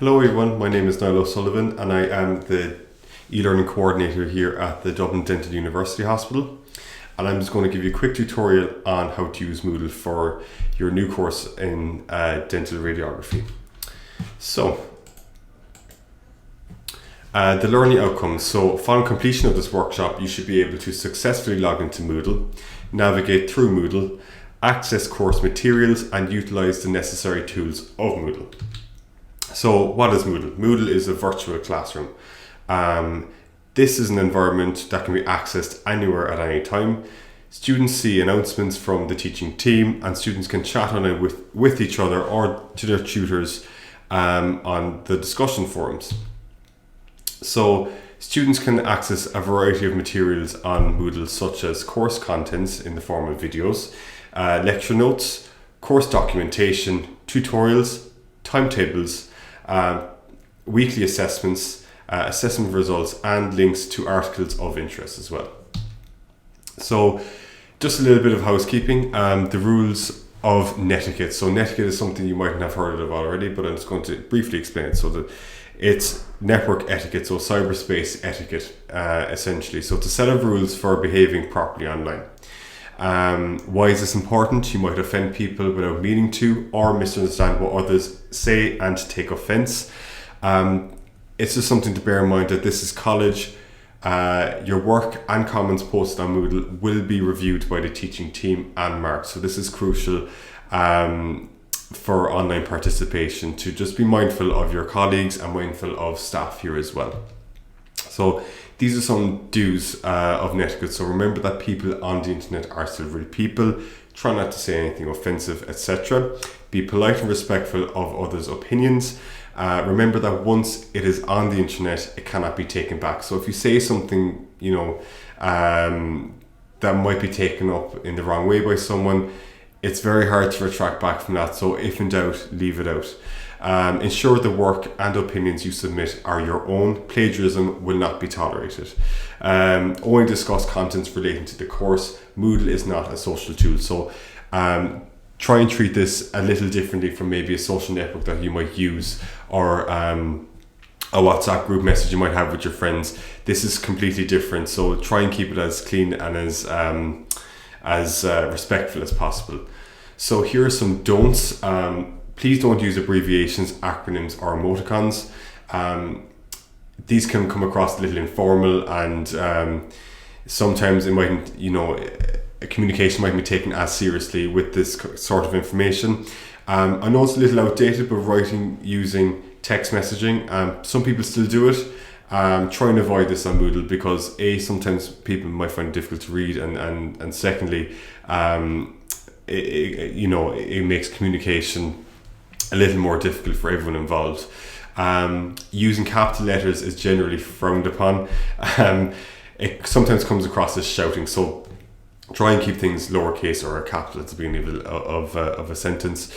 Hello everyone, my name is Niall O'Sullivan and I am the e-learning coordinator here at the Dublin Dental University Hospital, and I'm just going to give you a quick tutorial on how to use Moodle for your new course in dental radiography. So, the learning outcomes. So following completion of this workshop, you should be able to successfully log into Moodle, navigate through Moodle, access course materials and utilize the necessary tools of Moodle. So what is Moodle? Moodle is a virtual classroom. This is an environment that can be accessed anywhere at any time. Students see announcements from the teaching team and students can chat on it with each other or to their tutors on the discussion forums. So students can access a variety of materials on Moodle, such as course contents in the form of videos, lecture notes, course documentation, tutorials, timetables, weekly assessments, assessment results, and links to articles of interest as well. So just a little bit of housekeeping, the rules of netiquette. So netiquette is something you mightn't have heard of already, but I'm just going to briefly explain it. So it's network etiquette, so cyberspace etiquette, essentially. So it's a set of rules for behaving properly online. Why is this important? You might offend people without meaning to, or misunderstand what others say and take offense. It's just something to bear in mind that this is college. Your work and comments posted on Moodle will be reviewed by the teaching team and marked. So this is crucial for online participation, to just be mindful of your colleagues and mindful of staff here as well. So these are some do's of netiquette. So remember that people on the internet are still real people. Try not to say anything offensive, etc. Be polite and respectful of others' opinions. Remember that once it is on the internet, it cannot be taken back. So if you say something, that might be taken up in the wrong way by someone, it's very hard to retract back from that. So if in doubt, leave it out. Ensure the work and opinions you submit are your own. Plagiarism will not be tolerated. Only discuss contents relating to the course. Moodle is not a social tool. So try and treat this a little differently from maybe a social network that you might use, or a WhatsApp group message you might have with your friends. This is completely different. So try and keep it as clean and as respectful as possible. So here are some don'ts. Please don't use abbreviations, acronyms, or emoticons. These can come across a little informal, and sometimes it might, a communication might be taken as seriously with this sort of information. I know it's a little outdated, but writing using text messaging, some people still do it. Try and avoid this on Moodle because sometimes people might find it difficult to read, and secondly, it makes communication a little more difficult for everyone involved. Using capital letters is generally frowned upon. It sometimes comes across as shouting, so try and keep things lowercase or a capital at the beginning of a sentence.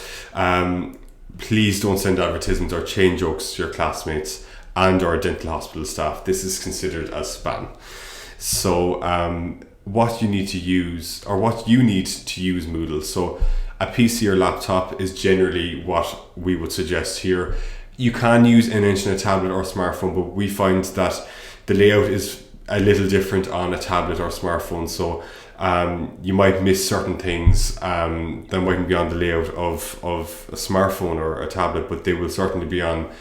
Please don't send advertisements or chain jokes to your classmates and or dental hospital staff. This is considered as spam. So what you need to use Moodle. So a PC or laptop is generally what we would suggest here. You can use an internet tablet or smartphone, but we find that the layout is a little different on a tablet or smartphone. So you might miss certain things that mightn't be on the layout of a smartphone or a tablet, but they will certainly be on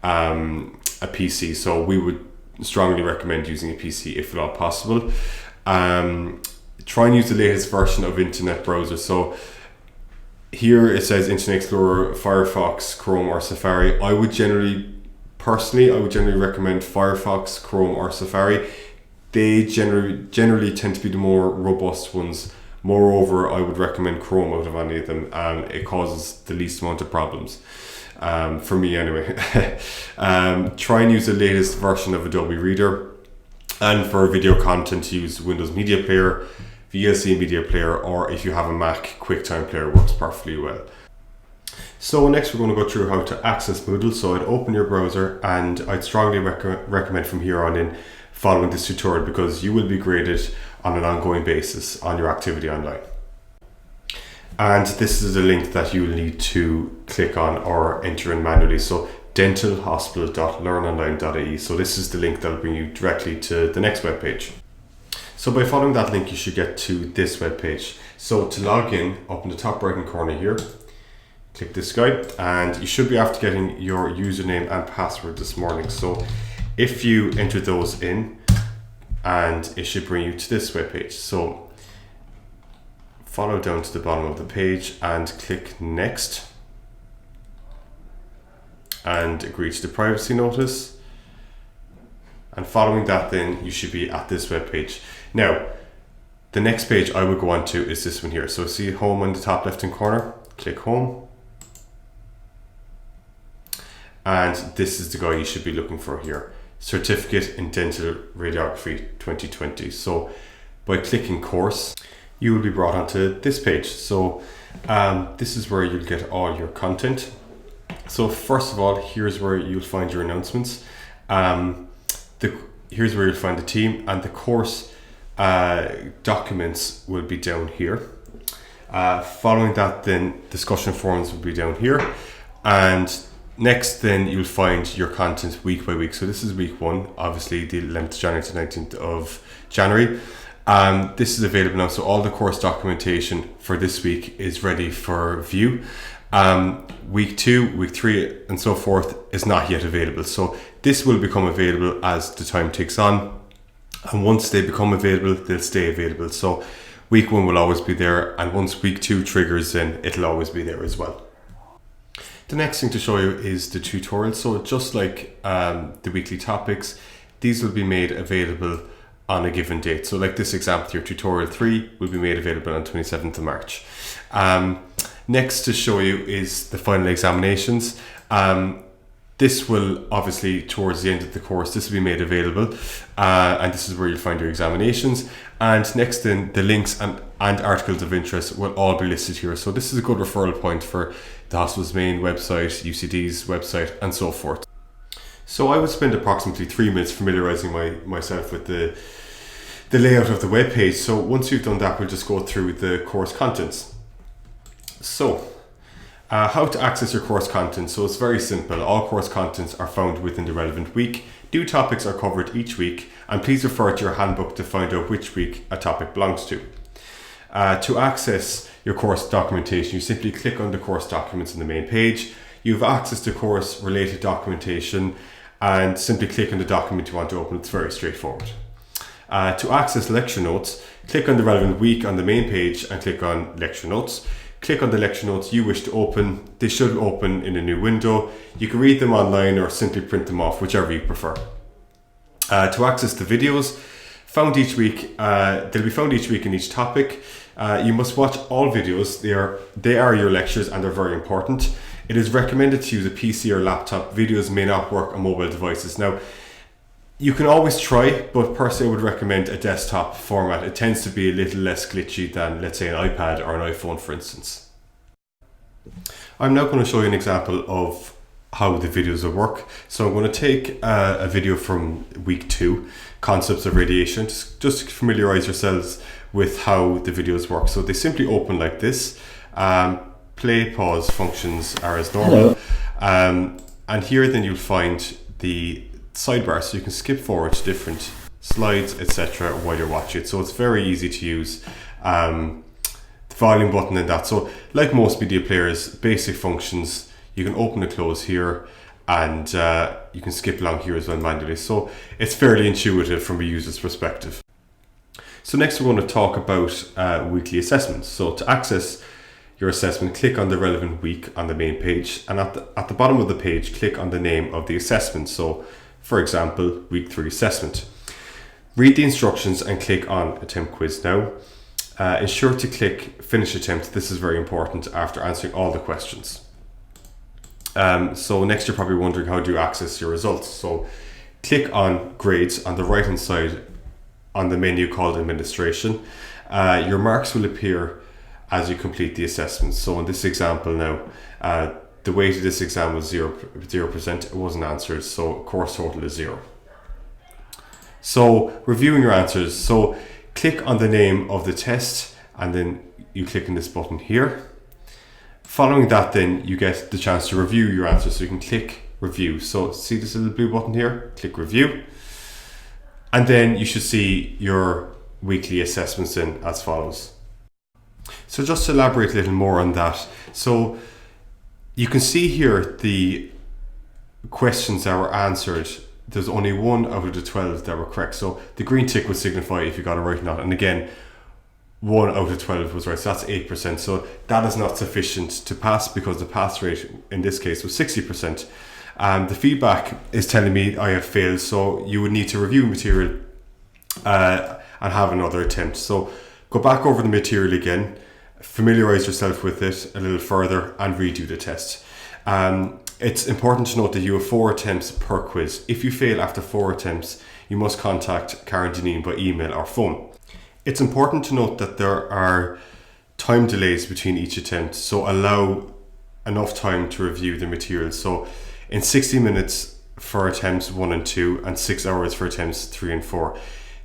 a PC. So we would strongly recommend using a PC if at all possible. Try and use the latest version of internet browser. So here it says Internet Explorer, Firefox, Chrome, or Safari. I would generally recommend Firefox, Chrome, or Safari. They generally tend to be the more robust ones. Moreover, I would recommend Chrome out of any of them. It causes the least amount of problems, for me anyway. Try and use the latest version of Adobe Reader. And for video content, use Windows Media Player, VLC Media Player, or if you have a Mac, QuickTime Player works perfectly well. So next we're going to go through how to access Moodle. So I'd open your browser, and I'd strongly recommend from here on in following this tutorial because you will be graded on an ongoing basis on your activity online. And this is a link that you'll need to click on or enter in manually. So dentalhospital.learnonline.ie. So this is the link that will bring you directly to the next web page. So by following that link, you should get to this web page. So to log in, up in the top right hand corner here, click this guy, and you should be after getting your username and password this morning. So if you enter those in, and it should bring you to this web page. So follow down to the bottom of the page and click next and agree to the privacy notice. And following that, then you should be at this web page. Now, the next page I would go on to is this one here. So see home in the top left hand corner, click home. And this is the guy you should be looking for here. Certificate in Dental Radiography 2020. So by clicking course, you will be brought onto this page. So this is where you'll get all your content. So first of all, here's where you'll find your announcements. Here's where you'll find the team, and the course documents will be down here. Following that, then discussion forums will be down here, and next then you'll find your content week by week. So this is week 1, obviously the 11th of January to 19th of January. This is available now, so all the course documentation for this week is ready for view. Week 2, week 3 and so forth is not yet available. So this will become available as the time ticks on. And once they become available, they'll stay available. So week 1 will always be there. And once week 2 triggers, then it'll always be there as well. The next thing to show you is the tutorial. So just like the weekly topics, these will be made available on a given date. So like this example here, tutorial 3 will be made available on 27th of March. Next to show you is the final examinations. This will obviously towards the end of the course, this will be made available, and this is where you'll find your examinations. And next then the links and articles of interest will all be listed here. So this is a good referral point for the hospital's main website, UCD's website and so forth. So I would spend approximately 3 minutes familiarizing myself with the layout of the web page. So once you've done that, we'll just go through the course contents. So, how to access your course content. So it's very simple. All course contents are found within the relevant week. New topics are covered each week, and please refer to your handbook to find out which week a topic belongs to. To access your course documentation, you simply click on the course documents on the main page. You have access to course related documentation and simply click on the document you want to open. It's very straightforward. To access lecture notes, click on the relevant week on the main page and click on lecture notes. Click on the lecture notes you wish to open. They should open in a new window. You can read them online or simply print them off, whichever you prefer. To access the videos found each week, they'll be found each week in each topic. You must watch all videos. They are your lectures and they're very important. It is recommended to use a PC or laptop. Videos may not work on mobile devices. Now, you can always try, but personally I would recommend a desktop format. It tends to be a little less glitchy than, let's say, an iPad or an iPhone, for instance. I'm now going to show you an example of how the videos will work. So I'm going to take a video from week 2, concepts of radiation, just to familiarize yourselves with how the videos work. So they simply open like this. Play, pause functions are as normal. And here then you'll find the sidebar, so you can skip forward to different slides, etc. while you're watching it. So it's very easy to use. The volume button and that. So like most media players, basic functions, you can open and close here, and you can skip along here as well manually. So it's fairly intuitive from a user's perspective. So next we're going to talk about weekly assessments. So to access your assessment, click on the relevant week on the main page, and at the bottom of the page, click on the name of the assessment. So for example, week 3 assessment. Read the instructions and click on attempt quiz now. Ensure to click finish attempt. This is very important after answering all the questions. So next you're probably wondering, how do you access your results? So click on grades on the right hand side on the menu called administration. Your marks will appear as you complete the assessment. So in this example now, the weight of this exam was 0%. It wasn't answered, so course total is 0. So reviewing your answers. So click on the name of the test and then you click on this button here. Following that, then you get the chance to review your answers. So you can click review. So see this little blue button here, click review. And then you should see your weekly assessments in as follows. So just to elaborate a little more on that. So you can see here the questions that were answered. There's only 1 out of the 12 that were correct. So the green tick would signify if you got it right or not. And again, 1 out of 12 was right. So that's 8%. So that is not sufficient to pass because the pass rate in this case was 60%. The feedback is telling me I have failed. So you would need to review material and have another attempt. So go back over the material again, familiarize yourself with it a little further and redo the test. It's important to note that you have 4 attempts per quiz. If you fail after 4 attempts, you must contact Karen Deneen by email or phone. It's important to note that there are time delays between each attempt, so allow enough time to review the material. So in 60 minutes for attempts 1 and 2 and 6 hours for attempts 3 and 4.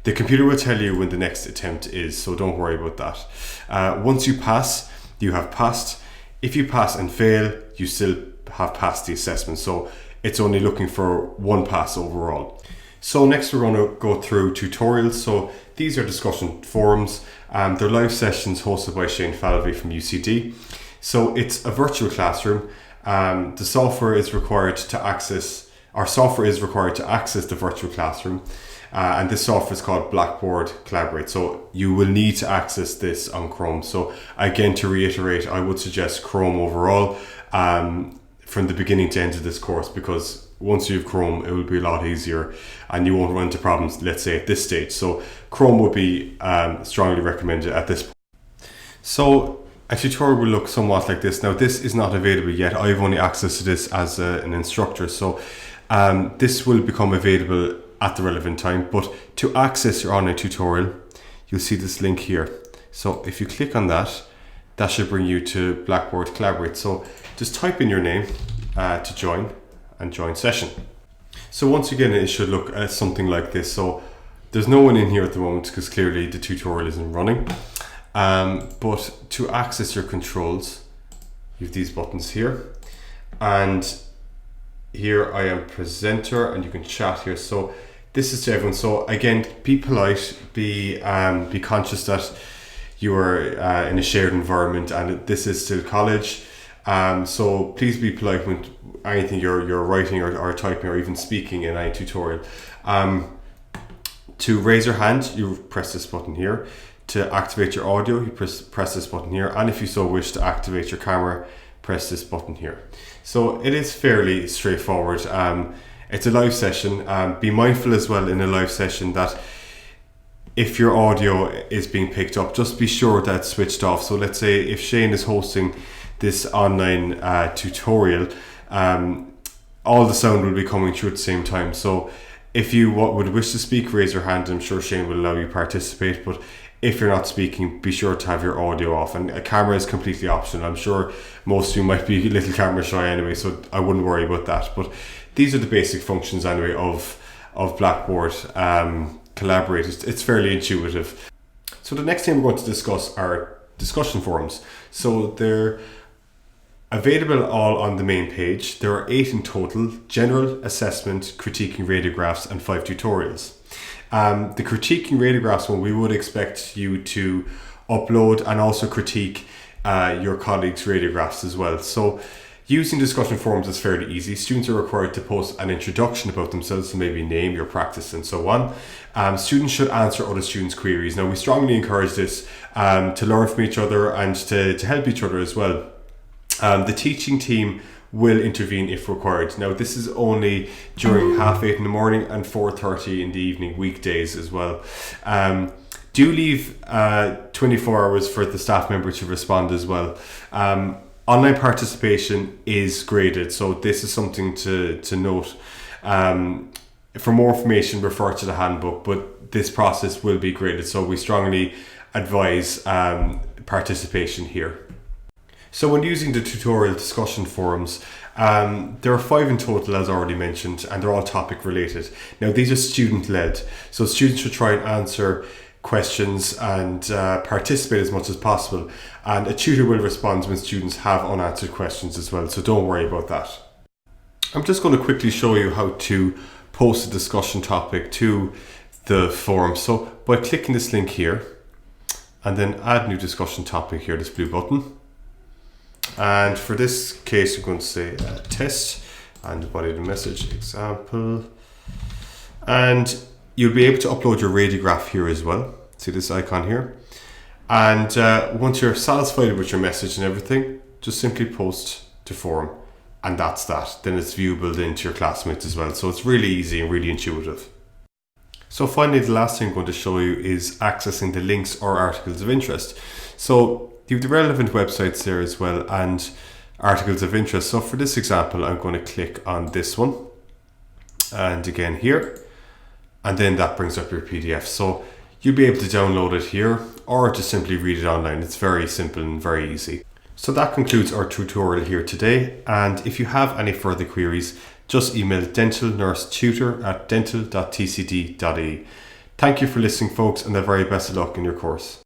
The computer will tell you when the next attempt is, so don't worry about that. Once you pass, you have passed. If you pass and fail, you still have passed the assessment. So it's only looking for 1 pass overall. So next we're going to go through tutorials. So these are discussion forums. They're live sessions hosted by Shane Falvey from UCD. So it's a virtual classroom. The software is required to access the virtual classroom. And this software is called Blackboard Collaborate. So you will need to access this on Chrome. So again, to reiterate, I would suggest Chrome overall from the beginning to end of this course, because once you have Chrome, it will be a lot easier and you won't run into problems, let's say at this stage. So Chrome would be strongly recommended at this point. So a tutorial will look somewhat like this. Now this is not available yet. I've only access to this as an instructor. So this will become available at the relevant time, but to access your online tutorial, you'll see this link here. So if you click on that, that should bring you to Blackboard Collaborate. So just type in your name to join and join session. So once again, it should look something like this. So there's no one in here at the moment because clearly the tutorial isn't running. But to access your controls, you have these buttons here, and here I am presenter, and you can chat here. So this is to everyone. So again, be polite, be conscious that you are in a shared environment, and this is still college. So please be polite with anything you're writing or typing or even speaking in any tutorial. To raise your hand, you press this button here. To activate your audio, you press this button here. And if you so wish to activate your camera, press this button here. So it is fairly straightforward. It's a live session. Be mindful as well in a live session that if your audio is being picked up, just be sure that it's switched off. So let's say if Shane is hosting this online tutorial, all the sound will be coming through at the same time. So if you would wish to speak, raise your hand. I'm sure Shane will allow you to participate. But if you're not speaking, be sure to have your audio off. And a camera is completely optional. I'm sure most of you might be a little camera shy anyway, so I wouldn't worry about that. But these are the basic functions anyway of Blackboard Collaborate. It's fairly intuitive. So the next thing we're going to discuss are discussion forums. So they're available all on the main page. There are 8 in total: general, assessment, critiquing radiographs, and 5 tutorials. The critiquing radiographs one, we would expect you to upload and also critique your colleagues' radiographs as well. So using discussion forums is fairly easy. Students are required to post an introduction about themselves, so maybe name, your practice, and so on. Students should answer other students' queries. Now, we strongly encourage this to learn from each other and to help each other as well. The teaching team will intervene if required. Now, this is only during 8:30 in the morning and 4:30 in the evening, weekdays as well. Do leave 24 hours for the staff member to respond as well. Online participation is graded, so this is something to note. For more information, refer to the handbook, but this process will be graded, so we strongly advise participation here. So when using the tutorial discussion forums, there are 5 in total, as already mentioned, and they're all topic related. Now, these are student led, so students should try and answer questions and participate as much as possible. And a tutor will respond when students have unanswered questions as well, so don't worry about that. I'm just going to quickly show you how to post a discussion topic to the forum. So by clicking this link here and then add new discussion topic here, this blue button. And for this case, you're going to say test and the body of the message example. And you'll be able to upload your radiograph here as well. See this icon here. And once you're satisfied with your message and everything, just simply post to forum. And that's that. Then it's viewable into your classmates as well. So it's really easy and really intuitive. So finally, the last thing I'm going to show you is accessing the links or articles of interest. So you have the relevant websites there as well and articles of interest. So for this example, I'm going to click on this one. And again here. And then that brings up your PDF. So you'll be able to download it here or just simply read it online. It's very simple and very easy. So that concludes our tutorial here today. And if you have any further queries, just email dentalnursetutor@dental.tcd.ie. Thank you for listening, folks, and the very best of luck in your course.